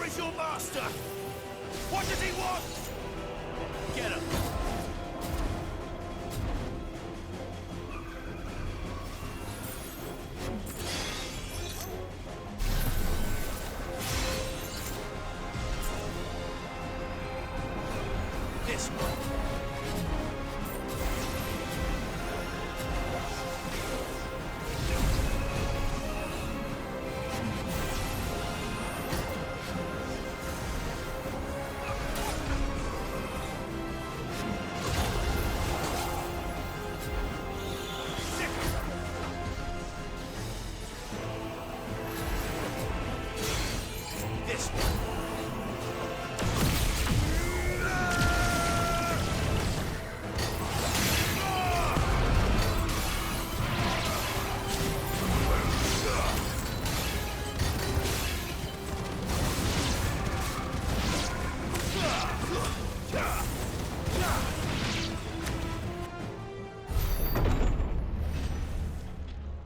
Where is your master? What does he want? Get him. This one.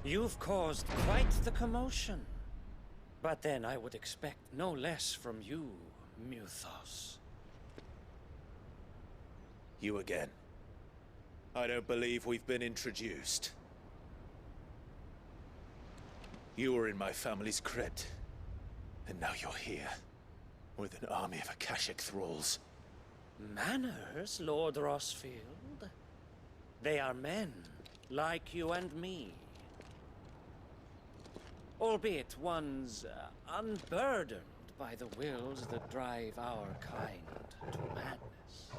You've caused quite the commotion. But then I would expect no less from you, Muthos. You again. I don't believe we've been introduced. You were in my family's crypt. And now you're here. With an army of Akashic thralls. Manners, Lord Rossfield? They are men, like you and me. Albeit ones unburdened by the wills that drive our kind to madness.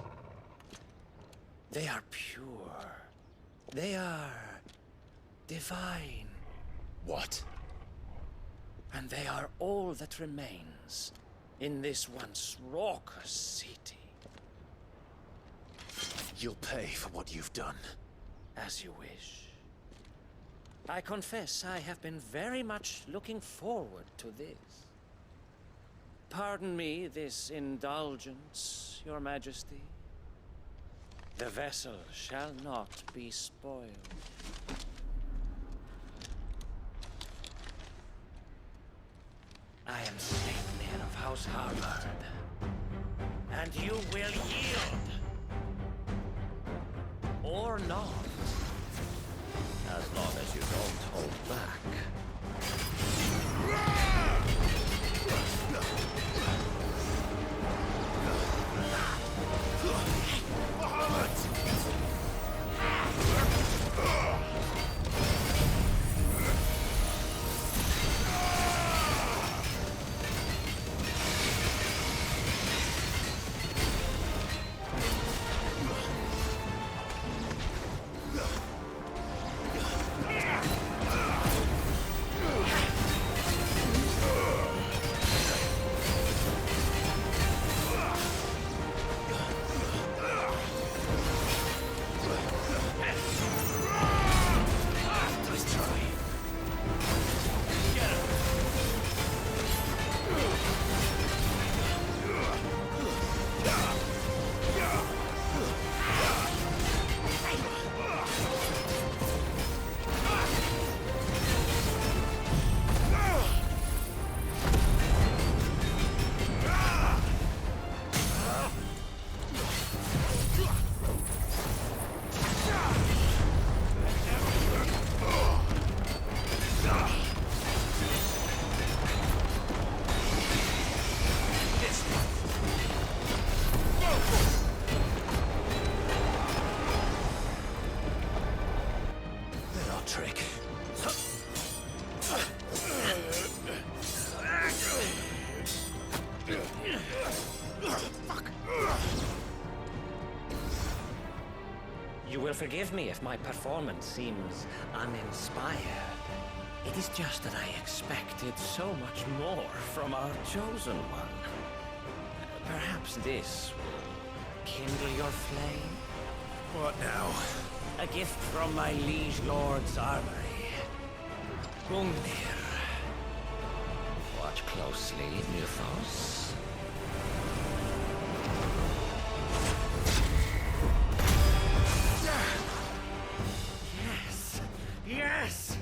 They are pure. They are divine. What? And they are all that remains in this once raucous city. You'll pay for what you've done. As you wish. I confess I have been very much looking forward to this. Pardon me this indulgence, Your Majesty. The vessel shall not be spoiled. I am Sleipnir of House Harvard, and you will yield. Or not. As long as you don't hold back. You will forgive me if my performance seems uninspired. It is just that I expected so much more from our chosen one. Perhaps this will kindle your flame? What now? A gift from my liege lord's armory. Gungnir. Watch closely, Muthos. Yes! Yes!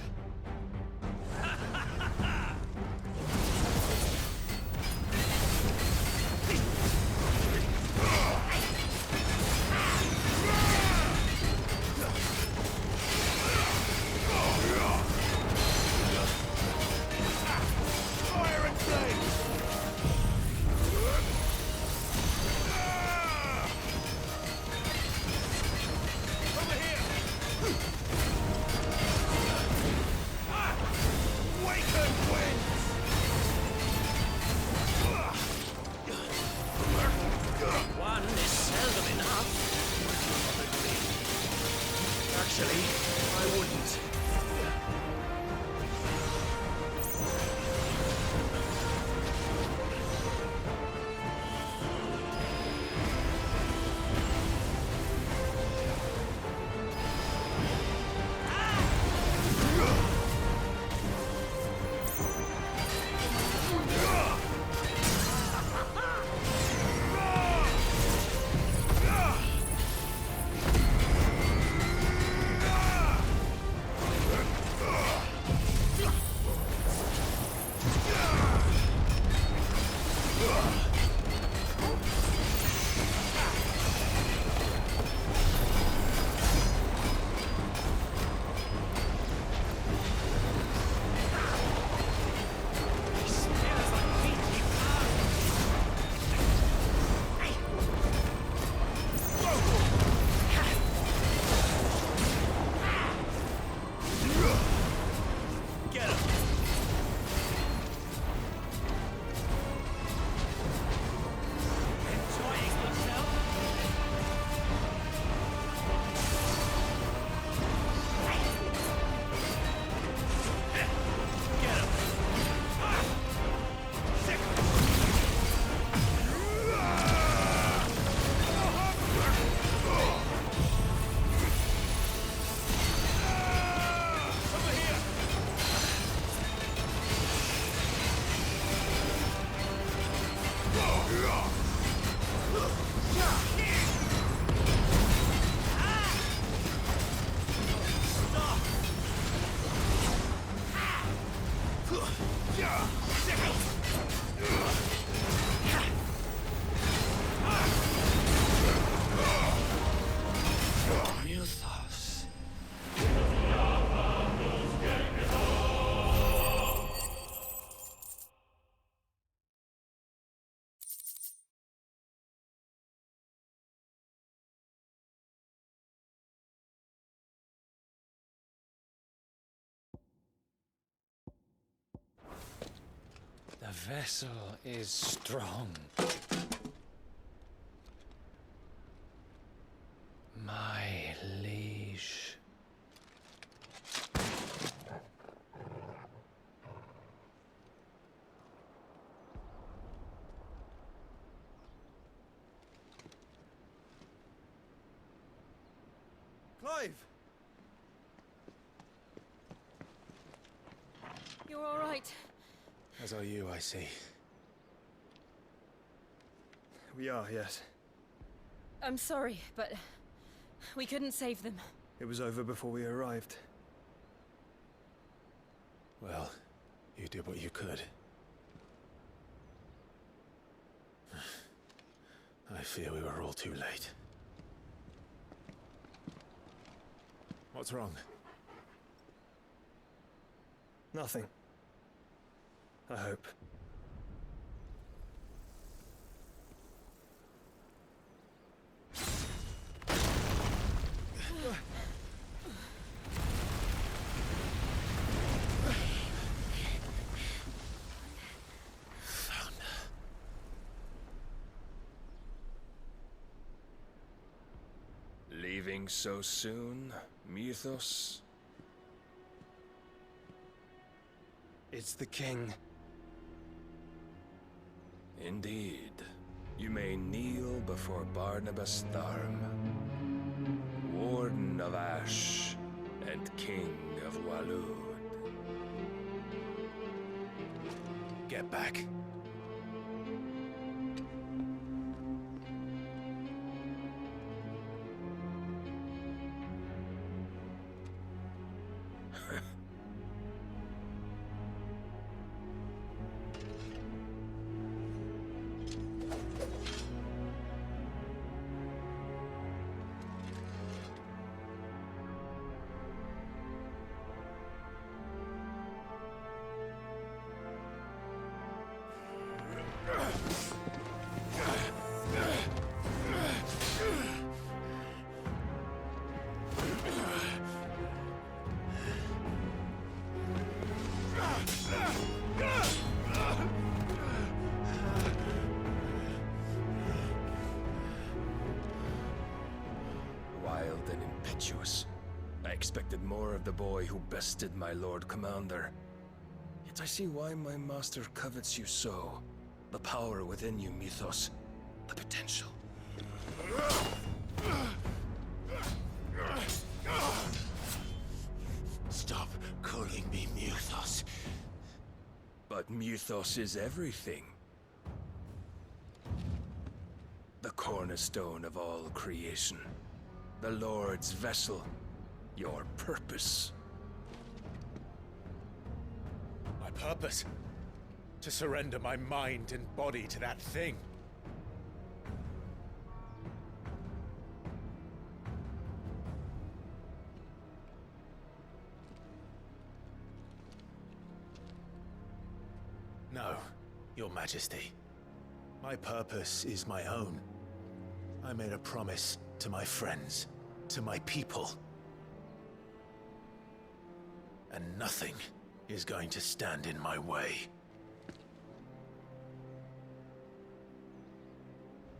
The vessel is strong. My liege. Clive! You're all right. As are you, I see. We are, yes. I'm sorry, but we couldn't save them. It was over before we arrived. Well, you did what you could. I fear we were all too late. What's wrong? Nothing. I hope. Leaving so soon, Mythos? It's the king. Indeed. You may kneel before Barnabas Tharm, Warden of Ash and King of Waloed. Get back. Wild and impetuous. I expected more of the boy who bested my Lord Commander. Yet I see why my master covets you so. The power within you, Mythos. The potential. Stop calling me Mythos. But Mythos is everything. The cornerstone of all creation. The Lord's vessel. Your purpose. My purpose? To surrender my mind and body to that thing. No, Your Majesty. My purpose is my own. I made a promise to my friends, to my people. And nothing is going to stand in my way.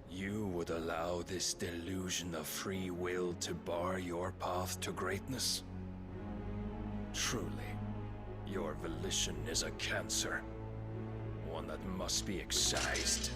You would allow this delusion of free will to bar your path to greatness? Truly, your volition is a cancer. One that must be excised.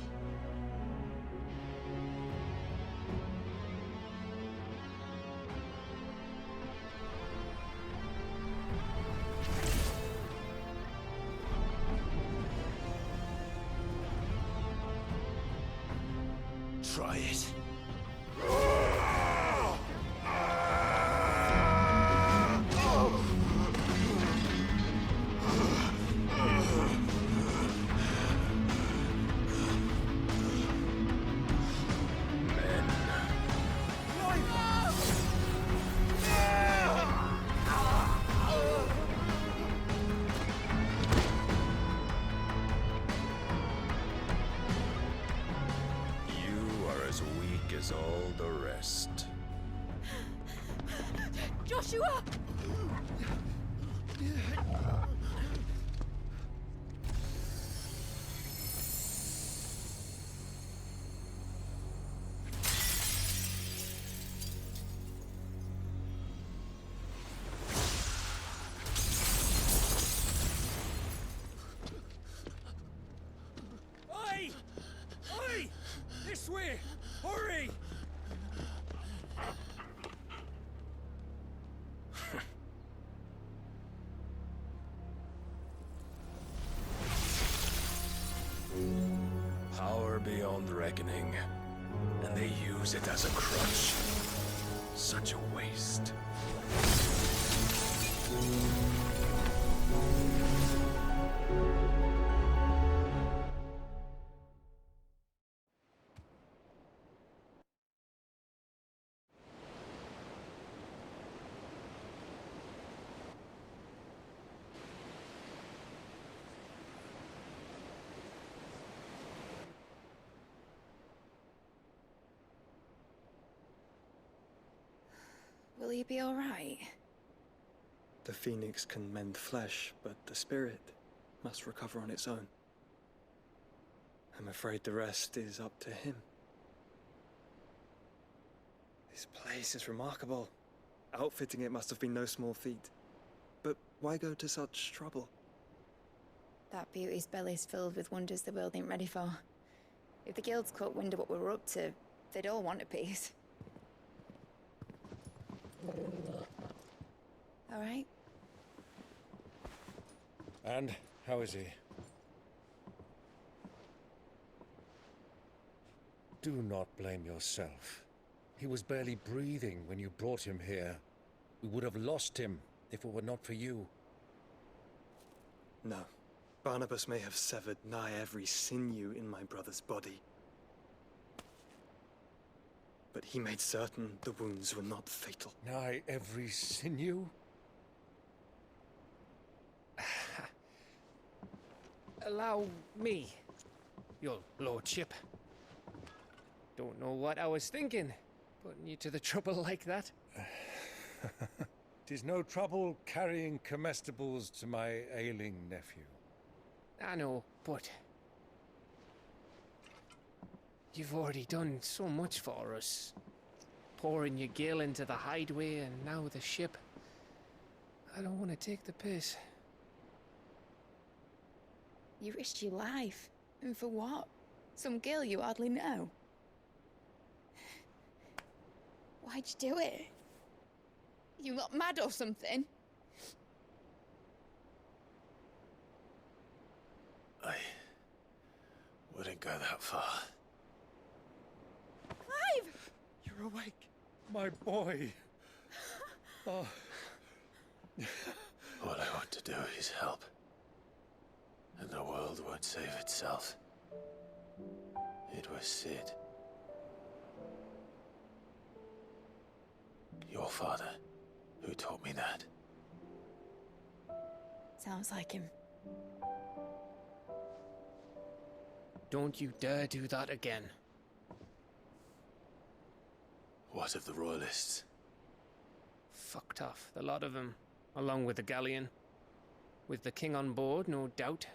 Try it. As all the rest. Joshua! Oi! Oi! This way! Hurry! Power beyond reckoning, and they use it as a crutch. Such a waste. Will he be all right? The phoenix can mend flesh, but the spirit must recover on its own. I'm afraid the rest is up to him. This place is remarkable. Outfitting it must have been no small feat. But why go to such trouble? That beauty's belly's filled with wonders the world ain't ready for. If the guilds caught wind of what we were up to, they'd all want a piece. All right? And how is he? Do not blame yourself. He was barely breathing when you brought him here. We would have lost him if it were not for you. No. Barnabas may have severed nigh every sinew in my brother's body. But he made certain the wounds were not fatal. Nigh every sinew? Allow me, your lordship. Don't know what I was thinking, putting you to the trouble like that. 'Tis no trouble carrying comestibles to my ailing nephew. I know, but you've already done so much for us. Pouring your gil into the hideaway and now the ship. I don't want to take the piss. You risked your life. And for what? Some girl you hardly know. Why'd you do it? You not mad or something? I wouldn't go that far. Clive! You're awake, my boy. Oh. All I want to do is help. And the world won't save itself. It was Sid. Your father, who taught me that. Sounds like him. Don't you dare do that again. What of the Royalists? Fucked off, the lot of them, along with the galleon. With the king on board, no doubt.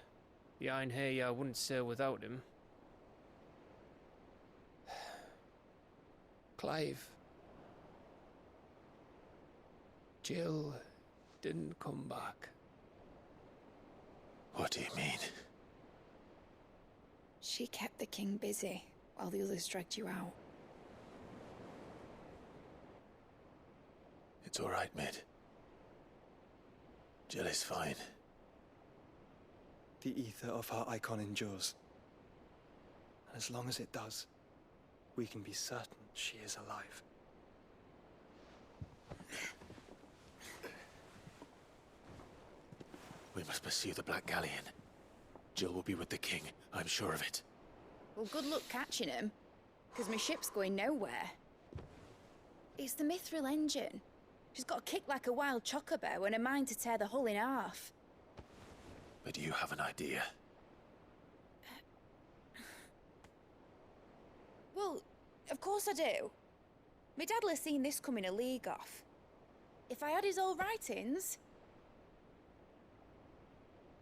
Behind here, I wouldn't sail without him. Clive. Jill didn't come back. What do you mean? She kept the king busy while the others dragged you out. It's all right, Mid. Jill is fine. The ether of her icon endures. And as long as it does, we can be certain she is alive. We must pursue the Black Galleon. Jill will be with the king, I'm sure of it. Well, good luck catching him, because my ship's going nowhere. It's the Mithril engine. She's got a kick like a wild chocobo and a mind to tear the hull in half. But you have an idea. Well, of course I do. My dad'll have seen this coming a league off. If I had his old writings...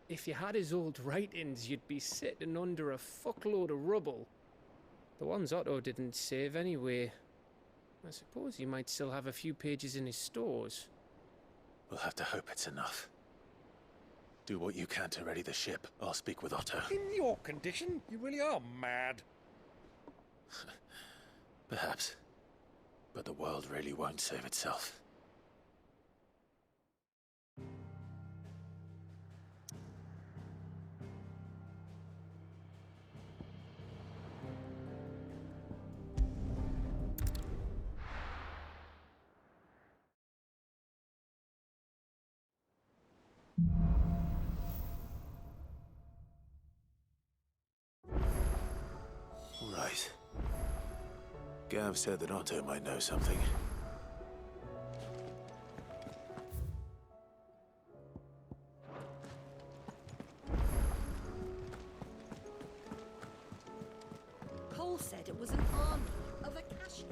If you had his old writings, you'd be sitting under a fuckload of rubble. The ones Otto didn't save anyway. I suppose he might still have a few pages in his stores. We'll have to hope it's enough. Do what you can to ready the ship. I'll speak with Otto. In your condition, you really are mad. Perhaps. But the world really won't save itself. Right. Gav said that Otto might know something. Cole said it was an army of Akashi.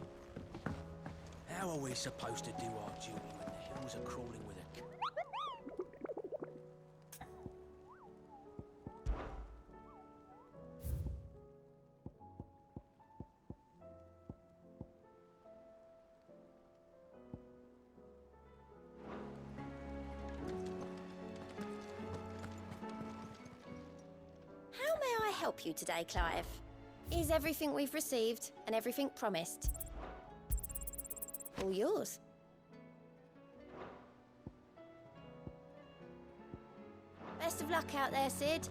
How are we supposed to do our duty when the hills are crawling with a... How may I help you today, Clive? Is everything we've received and everything promised? All yours. Best of luck out there, Sid.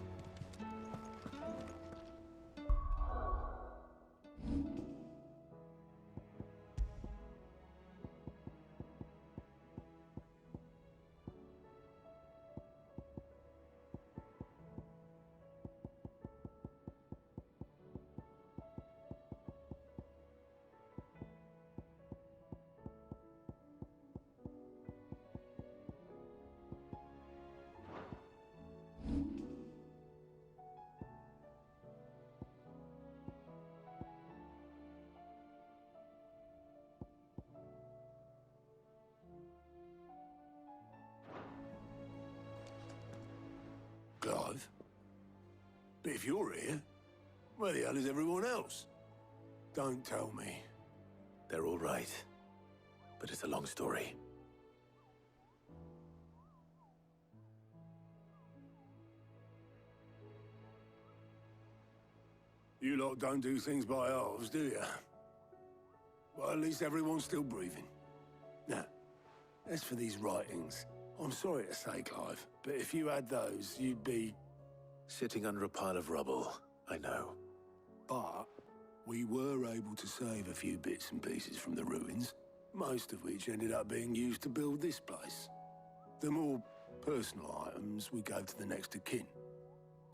Clive? But if you're here, where the hell is everyone else? Don't tell me. They're all right. But it's a long story. You lot don't do things by halves, do you? Well, at least everyone's still breathing. Now, as for these writings, I'm sorry to say, Clive, but if you had those, you'd be... Sitting under a pile of rubble, I know. But we were able to save a few bits and pieces from the ruins, most of which ended up being used to build this place. The more personal items we gave to the next of kin.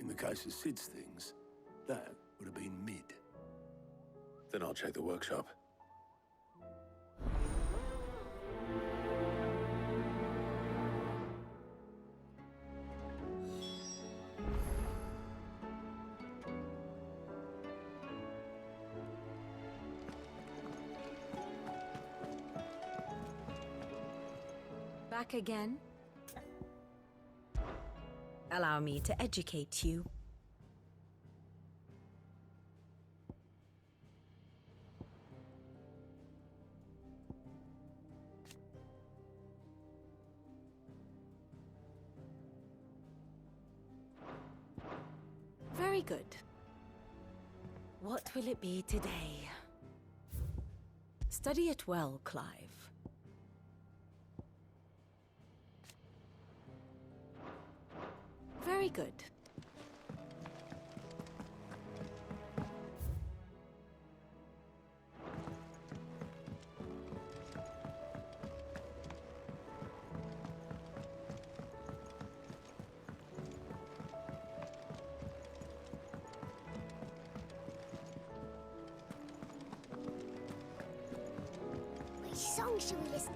In the case of Sid's things, that would have been mid. Then I'll check the workshop. Back again? Allow me to educate you. Very good. What will it be today? Study it well, Clive. Very good. Which song should we listen?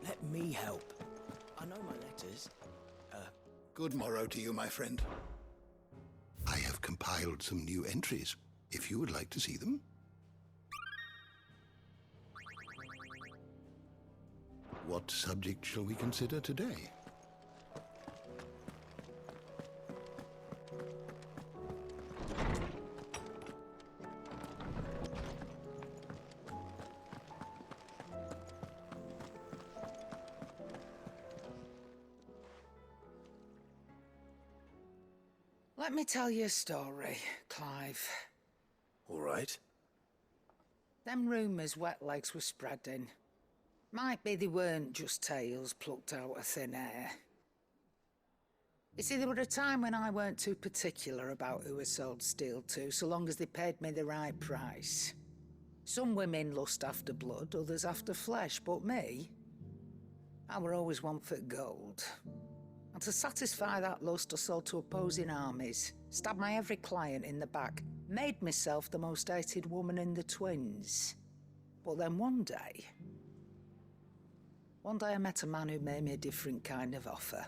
Let me help. I know my letters. Good morrow to you, my friend. I have compiled some new entries, if you would like to see them. What subject shall we consider today? Let me tell you a story, Clive. All right. Them rumours wet legs were spreading. Might be they weren't just tales plucked out of thin air. You see, there were a time when I weren't too particular about who I sold steel to, so long as they paid me the right price. Some women lust after blood, others after flesh, but me, I were always one for gold. And to satisfy that lust, I sold to opposing armies, stabbed my every client in the back, made myself the most hated woman in the twins. But then one day I met a man who made me a different kind of offer.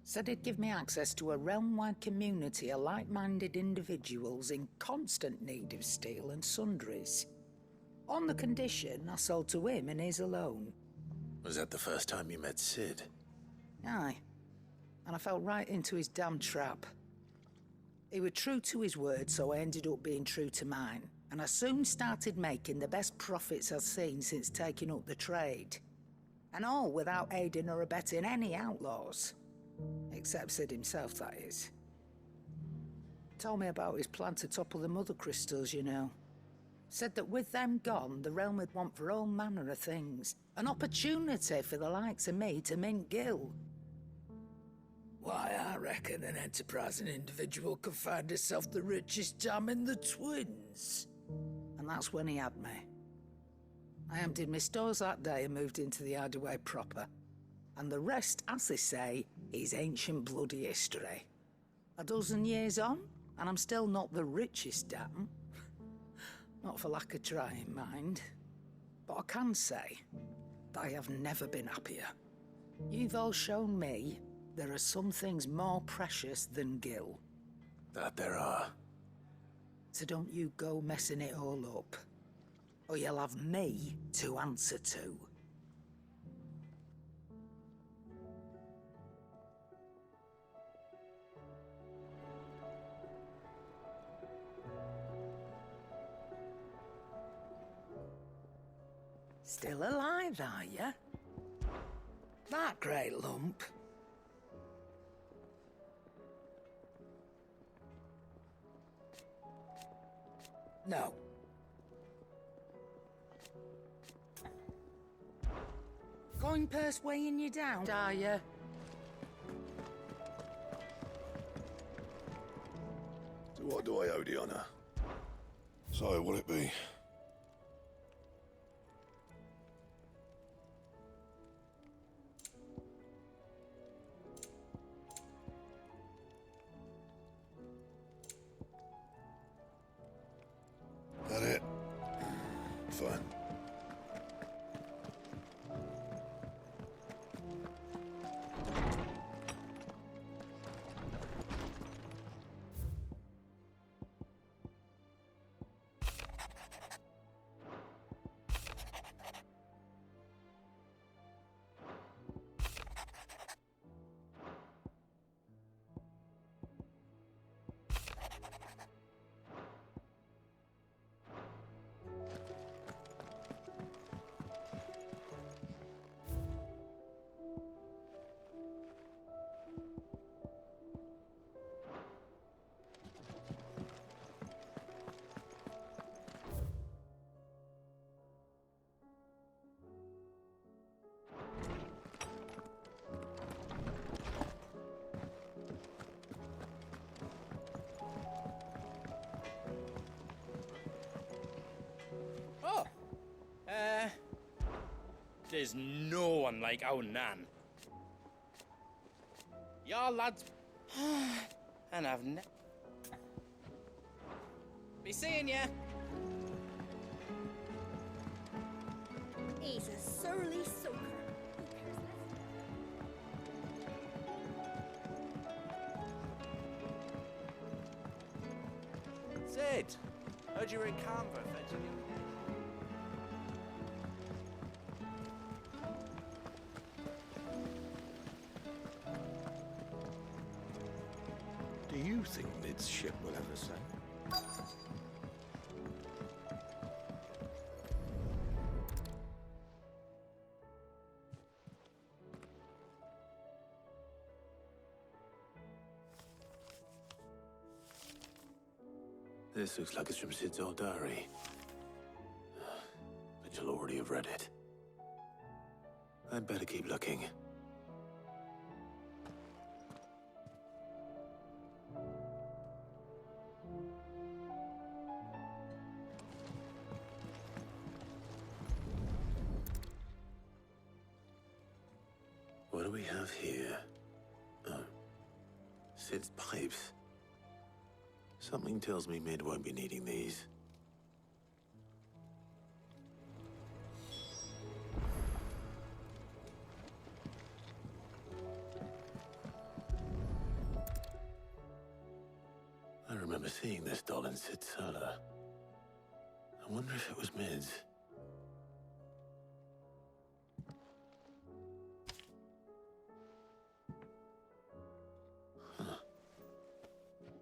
Said he'd give me access to a realm-wide community of like-minded individuals in constant need of steel and sundries. On the condition I sold to him and his alone. Was that the first time you met Sid? Aye. And I fell right into his damn trap. He was true to his word, so I ended up being true to mine. And I soon started making the best profits I've seen since taking up the trade. And all without aiding or abetting any outlaws. Except Sid himself, that is. Told me about his plan to topple the mother crystals, you know. Said that with them gone, the realm would want for all manner of things. An opportunity for the likes of me to mint gil. Why, I reckon an enterprising individual could find himself the richest dam in the twins. And that's when he had me. I emptied my stores that day and moved into the hideaway proper. And the rest, as they say, is ancient bloody history. A dozen years on, and I'm still not the richest dam. Not for lack of trying, mind. But I can say that I have never been happier. You've all shown me there are some things more precious than gil. That there are. So don't you go messing it all up, or you'll have me to answer to. Still alive, are you? That great lump. No. Coin purse weighing you down, are you? So what do I owe the honour? So, will it be? That it? Fine. Oh. There's no one like our Nan. Y'all lads... and I've be seeing ya. He's a surly soaker. Sid, heard you were in Canberra fetching your... Do you think Mid's ship will ever sail? This looks like it's from Sid's old diary. But you'll already have read it. I'd better keep looking. What do we have here? Oh. Sid's pipes. Something tells me Mid won't be needing these. I remember seeing this doll in Sid's cellar. I wonder if it was Mid's.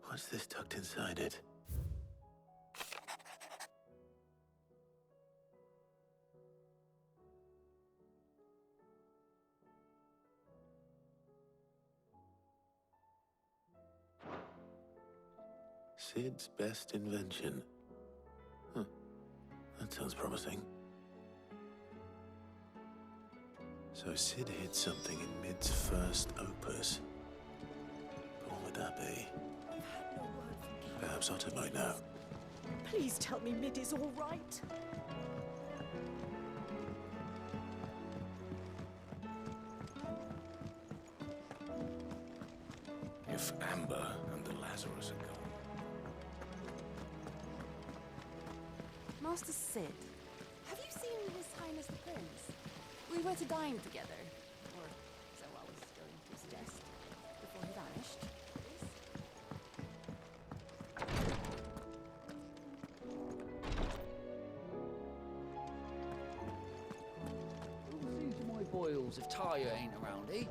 What's this tucked inside it? Sid's best invention. Huh. That sounds promising. So Sid hid something in Mid's first opus. But what would that be? Perhaps Otto might know. Please tell me Mid is all right. If Amber and the Lazarus are gone. Master Sid, have you seen His Highness the Prince? We were to dine together, or so I was going to suggest, before he vanished. Who'll see to my boils if Tyre ain't around, eh?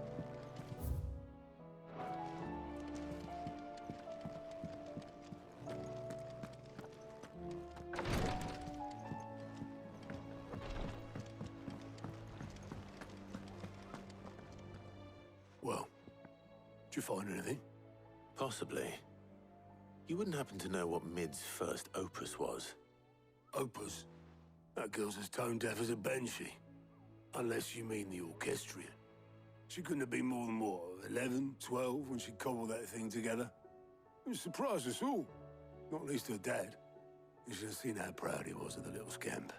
Well, did you find anything? Possibly. You wouldn't happen to know what Mid's first opus was? girl's as tone deaf as a banshee. Unless you mean the orchestrion. She couldn't have been more than, what, 11, 12 when she cobbled that thing together? It surprised us all. Not least her dad. You should have seen how proud he was of the little scamp.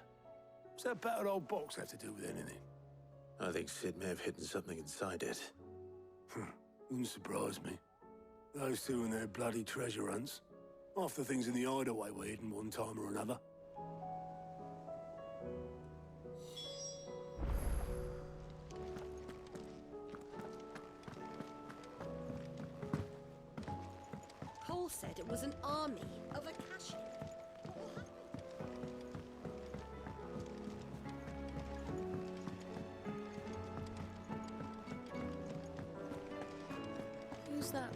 What's that battered old box have to do with anything? I think Sid may have hidden something inside it. Wouldn't surprise me. Those two and their bloody treasure hunts. Half the things in the hideaway were hidden one time or another. Cole said it was an army of Akashi. Who's that?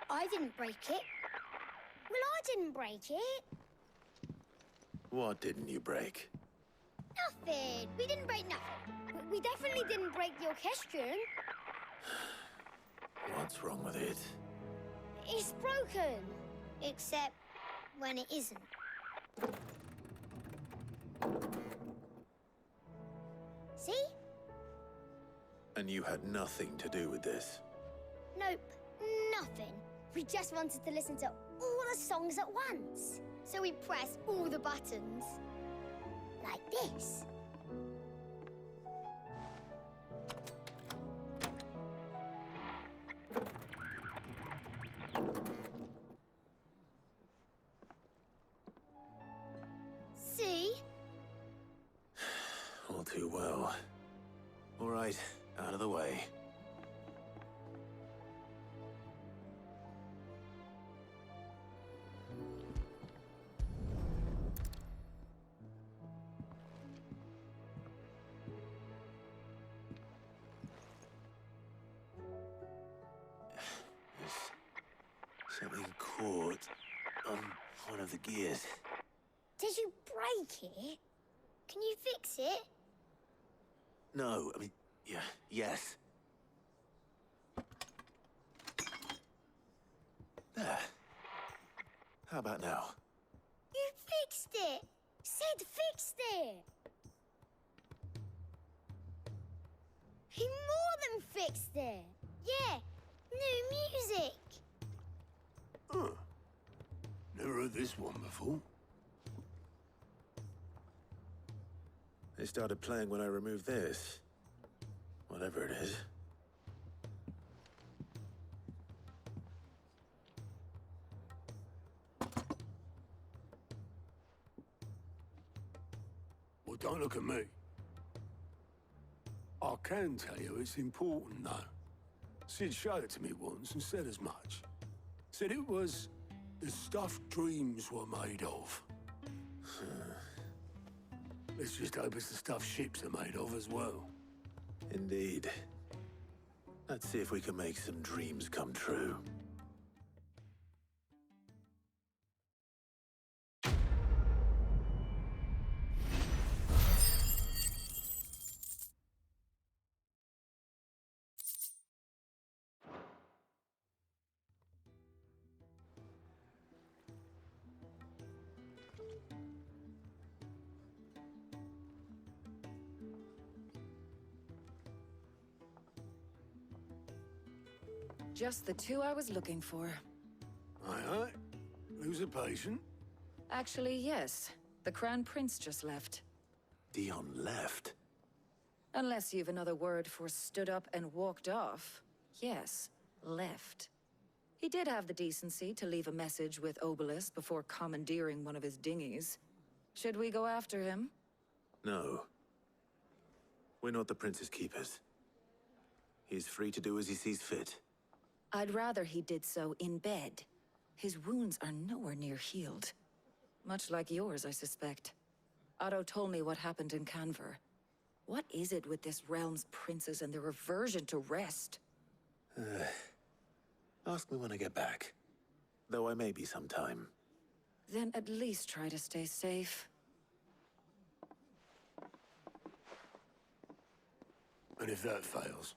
I didn't break it. Well, I didn't break it. What didn't you break? Nothing. We didn't break nothing. We definitely didn't break the orchestrion. What's wrong with it? It's broken. Except when it isn't. See? And you had nothing to do with this? Nope. Nothing. We just wanted to listen to all the songs at once. So we pressed all the buttons. Like this. See? All too well. All right, out of the way. Something caught on one of the gears. Did you break it? Can you fix it? No, I mean, yeah, yes. There. How about now? You fixed it! Sid fixed it! He more than fixed it! Yeah, new music! Huh. Never heard this one before. They started playing when I removed this. Whatever it is. Well, don't look at me. I can tell you it's important, though. Sid showed it to me once and said as much. Said it was the stuff dreams were made of. Let's just hope it's the stuff ships are made of as well. Indeed. Let's see if we can make some dreams come true. Just the two I was looking for. Aye, aye. Lose a patient? Actually, yes. The Crown Prince just left. Dion left? Unless you've another word for stood up and walked off. Yes, left. He did have the decency to leave a message with Obelisk before commandeering one of his dinghies. Should we go after him? No. We're not the Prince's keepers. He's free to do as he sees fit. I'd rather he did so in bed. His wounds are nowhere near healed. Much like yours, I suspect. Otto told me what happened in Canver. What is it with this realm's princes and their aversion to rest? Ask me when I get back. Though I may be sometime. Then at least try to stay safe. And if that fails,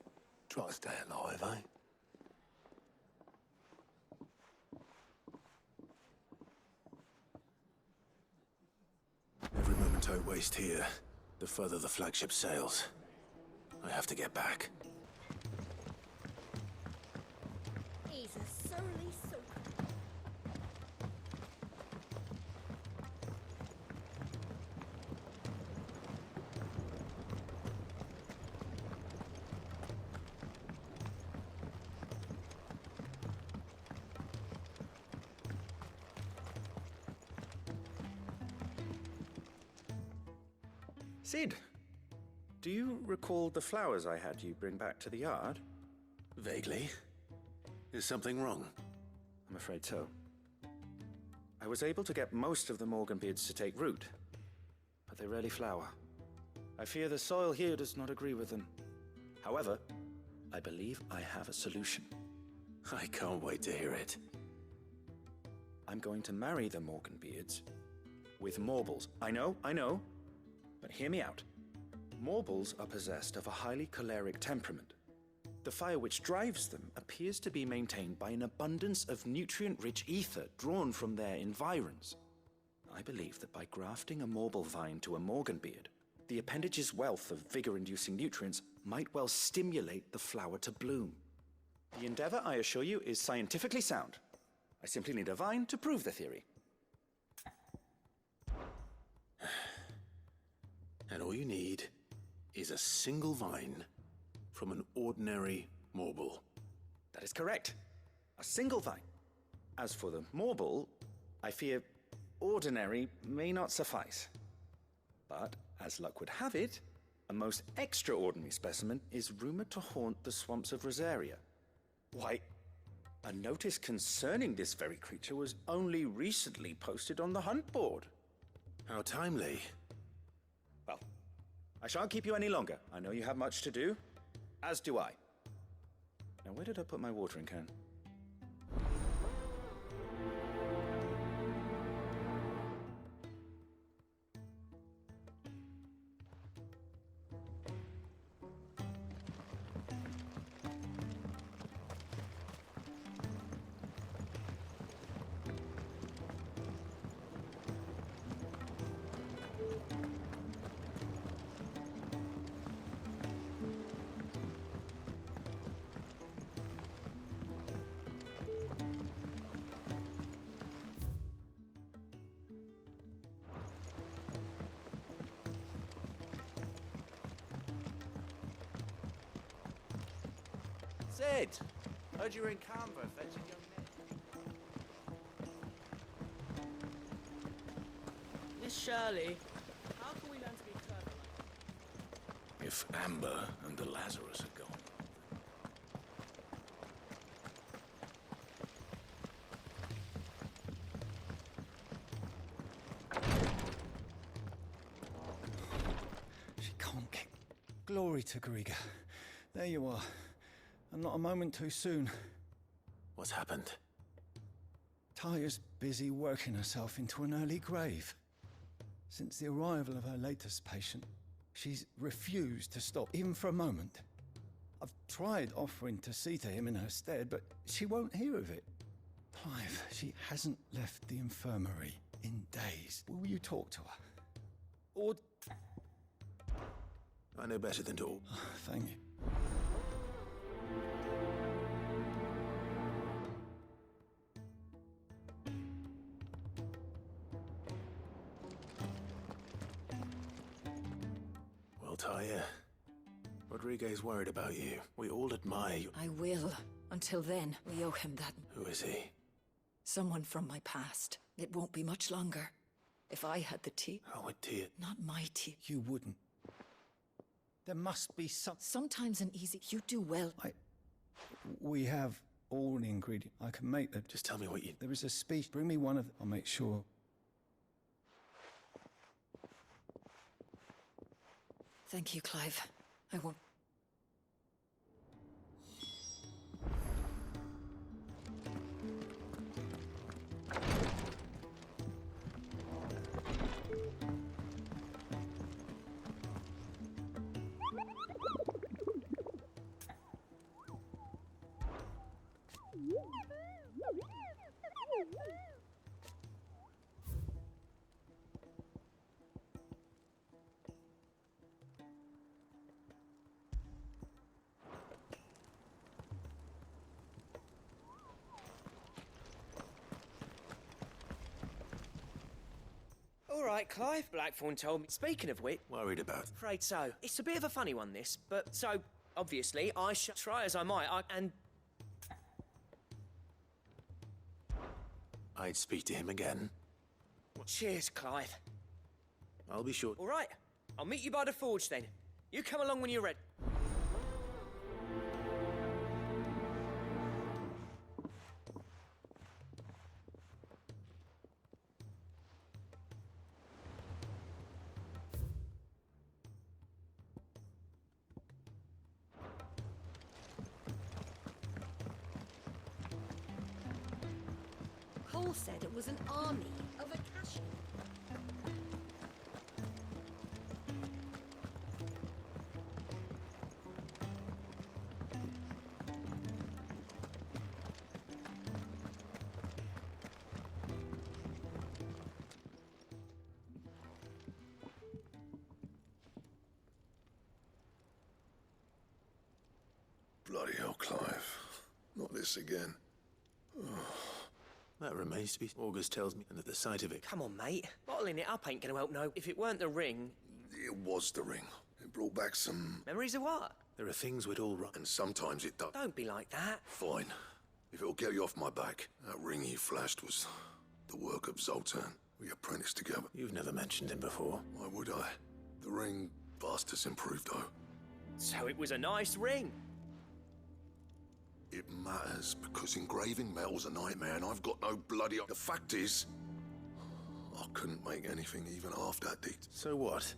try to stay alive, eh? tight waist here, the further the flagship sails. I have to get back. He's a surly soul. Sid, do you recall the flowers I had you bring back to the yard? Vaguely. Is something wrong? I'm afraid so. I was able to get most of the Morganbeards to take root, but they rarely flower. I fear the soil here does not agree with them. However, I believe I have a solution. I can't wait to hear it. I'm going to marry the Morganbeards with Morbles. I know, but hear me out. Morbles are possessed of a highly choleric temperament. The fire which drives them appears to be maintained by an abundance of nutrient-rich ether drawn from their environs. I believe that by grafting a Morble vine to a Morganbeard, the appendage's wealth of vigor-inducing nutrients might well stimulate the flower to bloom. The endeavor, I assure you, is scientifically sound. I simply need a vine to prove the theory. And all you need is a single vine from an ordinary Morble. That is correct. A single vine. As for the Morble, I fear ordinary may not suffice. But, as luck would have it, a most extraordinary specimen is rumored to haunt the swamps of Rosaria. Why, a notice concerning this very creature was only recently posted on the hunt board. How timely. Well, I shan't keep you any longer. I know you have much to do, as do I. Now, where did I put my watering can? Sid! Heard you were in Canva fetching young men. Miss Shirley, how can we learn to be clever? If Amber and the Lazarus are gone. She can't get... Glory to Griga. There you are. And not a moment too soon. What's happened? Taya's busy working herself into an early grave. Since the arrival of her latest patient, she's refused to stop, even for a moment. I've tried offering to see to him in her stead, but she won't hear of it. Clive, she hasn't left the infirmary in days. Will you talk to her? Or... I know better than to... Thank you. Taya, Rodriguez worried about you. We all admire you. I will. Until then, we owe him that. Who is he? Someone from my past. It won't be much longer. If I had the tea... How would Tia... Not my tea. You wouldn't. There must be some... Sometimes an easy... You do well. We have all the ingredients. I can make them. Just tell me what you... There is a speech. Bring me one of them. I'll make sure. Thank you, Clive. I won't... right, Clive? Blackthorn told me. Speaking of which... Worried about? Afraid so. It's a bit of a funny one, this, but so, obviously, I shall try as I might, and... I'd speak to him again. Cheers, Clive. I'll be sure. All right, I'll meet you by the forge then. You come along when you're ready. Cole said it was an army of Akashi. Bloody hell, Clive. Not this again. That remains to be... August tells me, and at the sight of it... Come on, mate. Bottling it up ain't gonna help no. If it weren't the ring... It was the ring. It brought back some... Memories of what? There are things we'd all run. And sometimes it does. Don't be like that. Fine. If it'll get you off my back. That ring he flashed was the work of Zoltan. We apprenticed together. You've never mentioned him before. Why would I? The ring vast has improved, though. So it was a nice ring. It matters, because engraving metal's a nightmare, and I've got no bloody... The fact is, I couldn't make anything even half that deed. So what?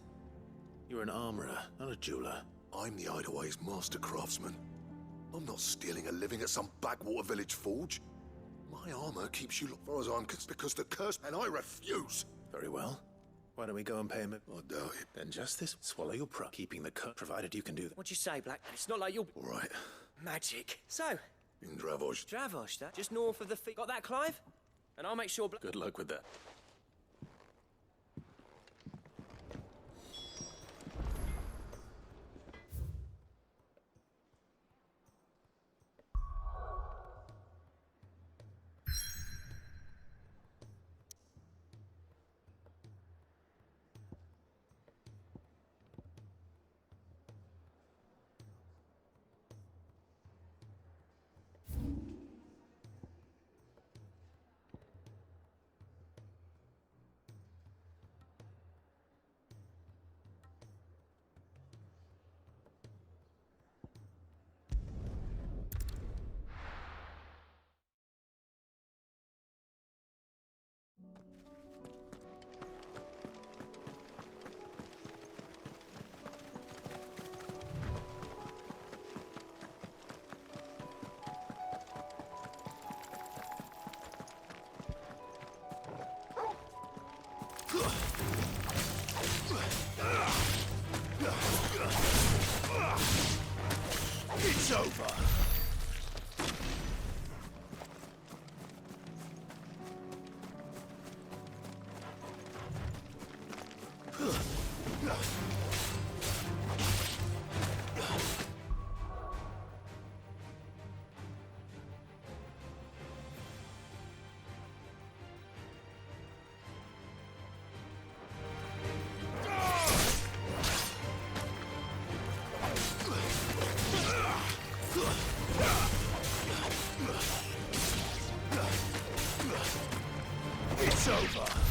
You're an armorer, not a jeweler. I'm the Hideaway's master craftsman. I'm not stealing a living at some backwater village forge. My armor keeps you, as far as I'm concerned, because the curse, and I refuse. Very well. Why don't we go and pay him I doubt it. Then justice, swallow your pride, keeping the cut, provided you can do that. What'd you say, Black? It's not like you'll... All right. Magic. So... In Dravosh. Dravosh, that? Just north of the feet. Got that, Clive? And I'll make sure... Good luck with that. It's over. It's over.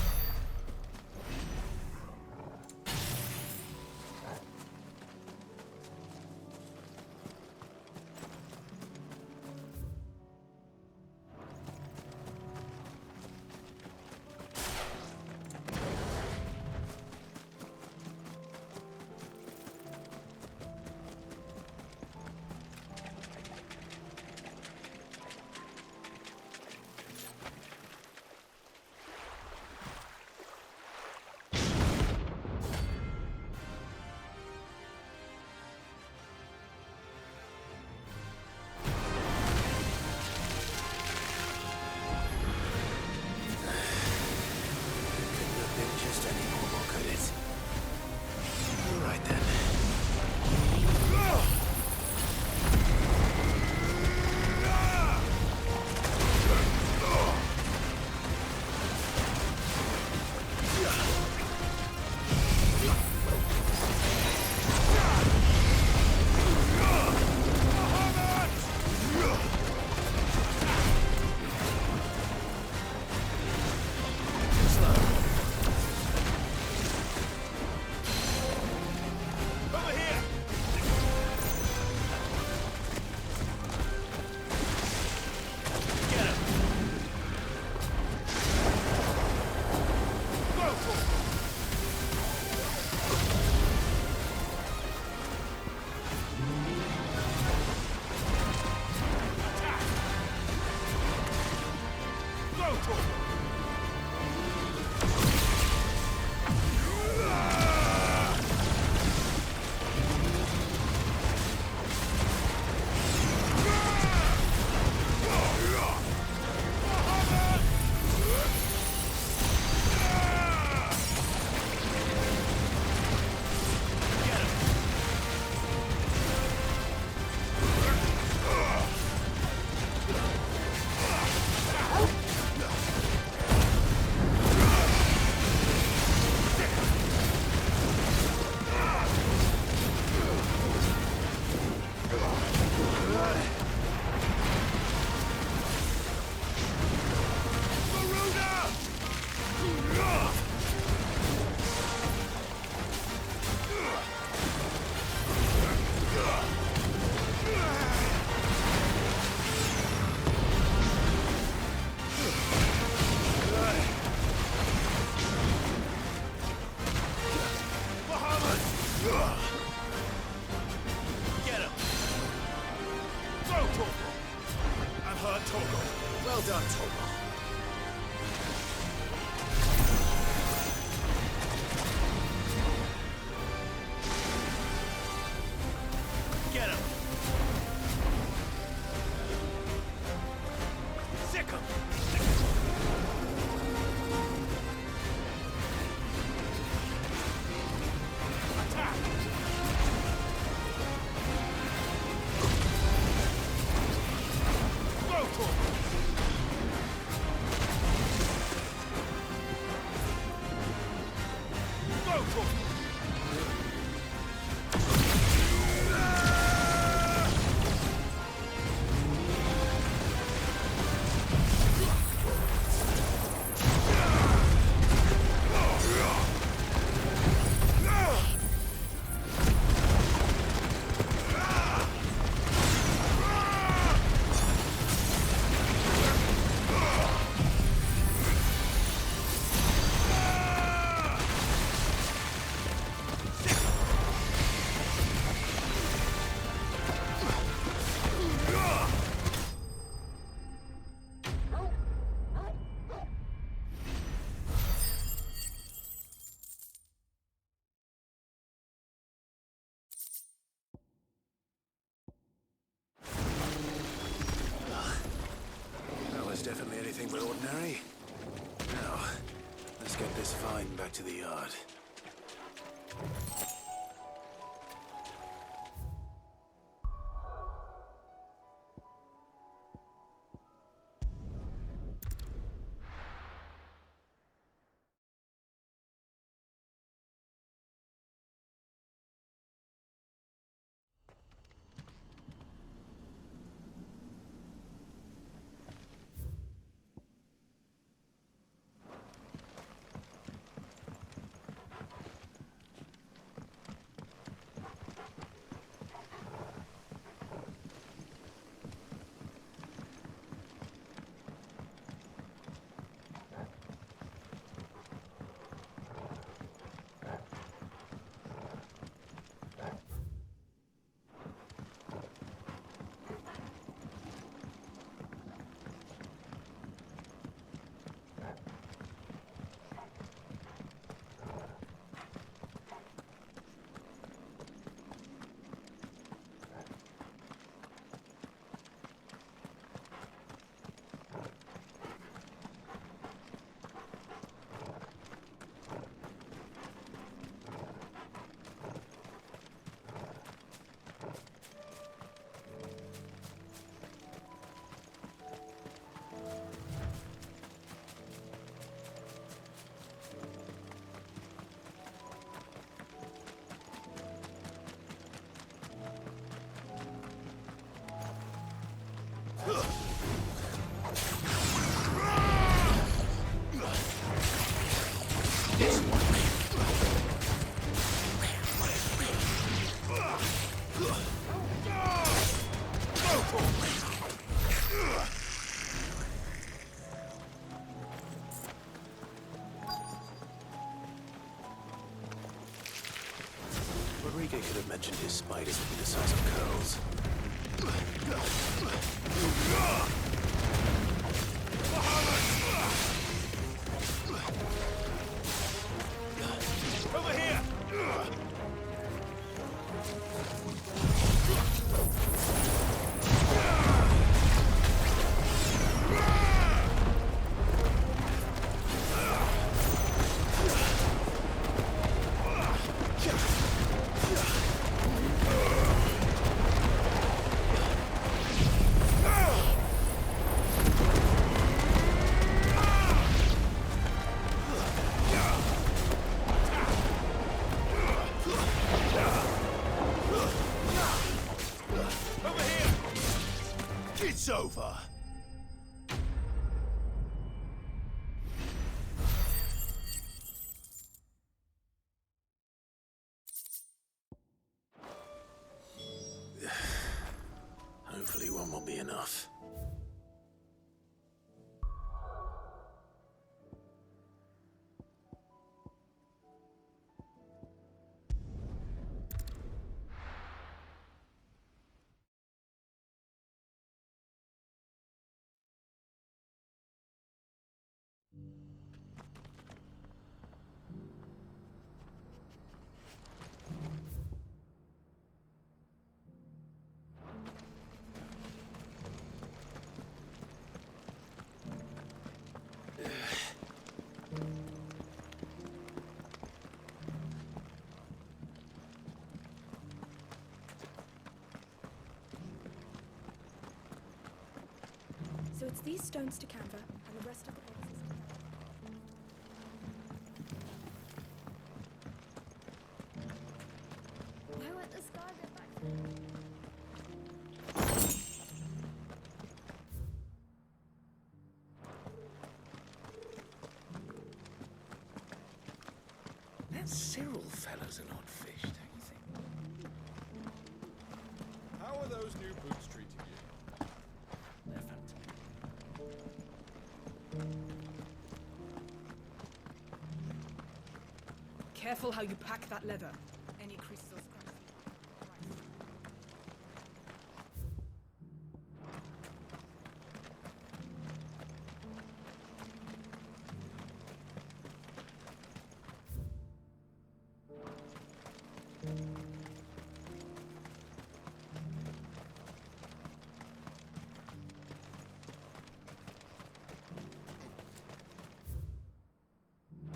get this vine back to the yard. Rodrigo could have mentioned his spiders would be the size of curls. Over here! It's over. Hopefully one will be enough. So it's these stones to Canva, and the rest of the boxes. Why won't the sky go back? That Cyril fella's an odd fish, don't you think? How are those new boots treating you? They're fantastic. Careful how you pack that leather. Any creases or scratches.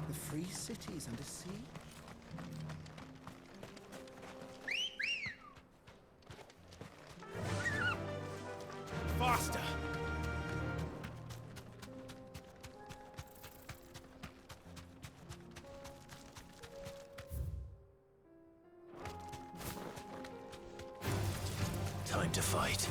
The free cities and a sea. Faster! Time to fight.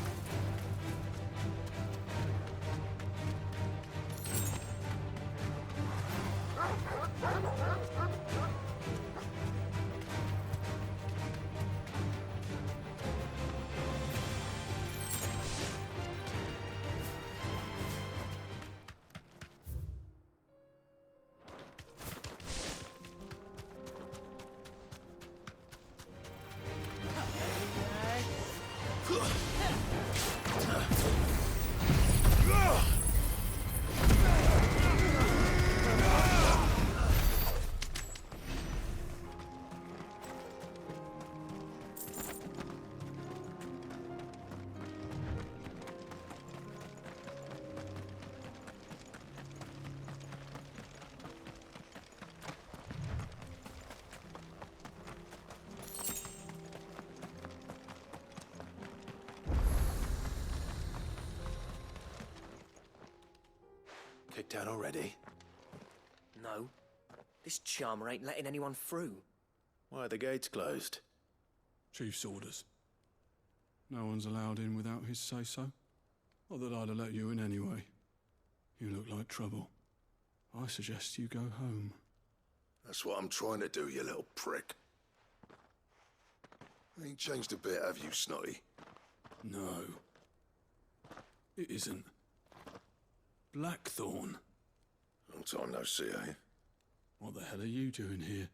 Kicked down already? No. This charmer ain't letting anyone through. Why are the gates closed? Chief's orders. No one's allowed in without his say-so. Not that I'd have let you in anyway. You look like trouble. I suggest you go home. That's what I'm trying to do, you little prick. Ain't changed a bit, have you, Snotty? No. It isn't. Blackthorn. Long time no see, eh? What the hell are you doing here?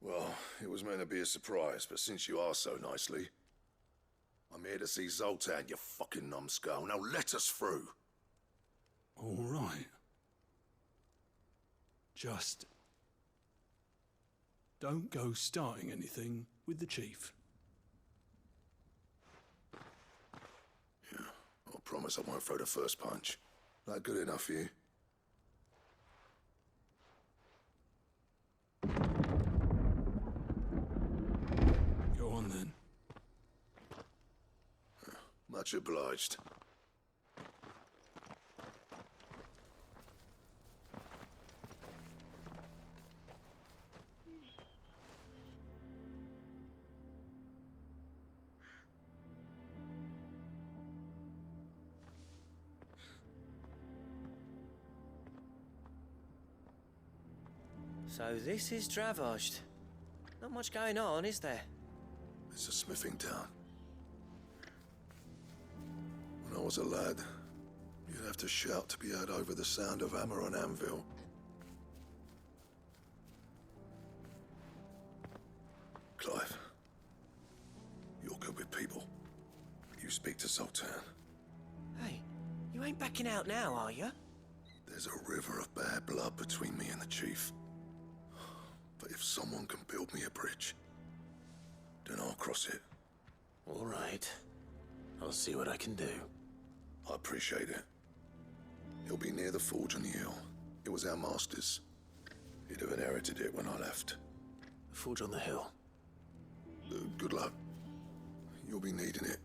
Well, it was meant to be a surprise, but since you are so nicely, I'm here to see Zoltan, you fucking numbskull. Now let us through. All right. Just don't go starting anything with the chief. Yeah, I promise I won't throw the first punch. That good enough for you? Go on then. Much obliged. So this is Dravosht. Not much going on, is there? It's a smithing town. When I was a lad, you'd have to shout to be heard over the sound of hammer on anvil. Clive, you're good with people. You speak to Zoltan. Hey, you ain't backing out now, are you? There's a river of bad blood between me and the chief. But if someone can build me a bridge, then I'll cross it. All right. I'll see what I can do. I appreciate it. It'll be near the forge on the hill. It was our master's. He'd have inherited it when I left. The forge on the hill? Good luck. You'll be needing it.